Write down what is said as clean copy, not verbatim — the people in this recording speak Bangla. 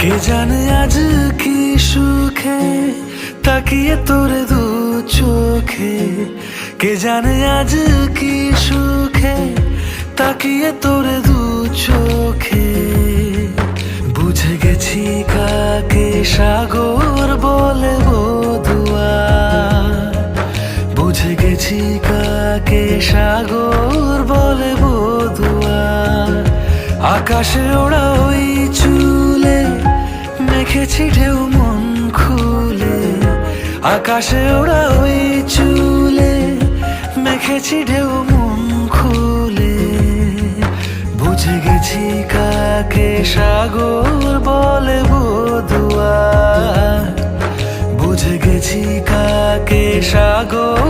কে জানে আজ কি সুখে তাকিয়ে তোরে দু চোখে, কে জানে আজ কি সুখে তাকিয়ে তোরে দু চোখে। বুঝে গেছি কাকে সাগর বলে বধুয়া, বুঝে গেছি কাকে সাগর বলে বধুয়া। আকাশে ওড়া ওই চুলে মেখেছি ঢেউ মন খুলে, আকাশে ওড়া ওই চুলে মেখেছি ঢেউ মন খুলে। বুঝে গেছি কাকে সাগর বলে বধুয়া, বুঝে গেছি কাকে সাগর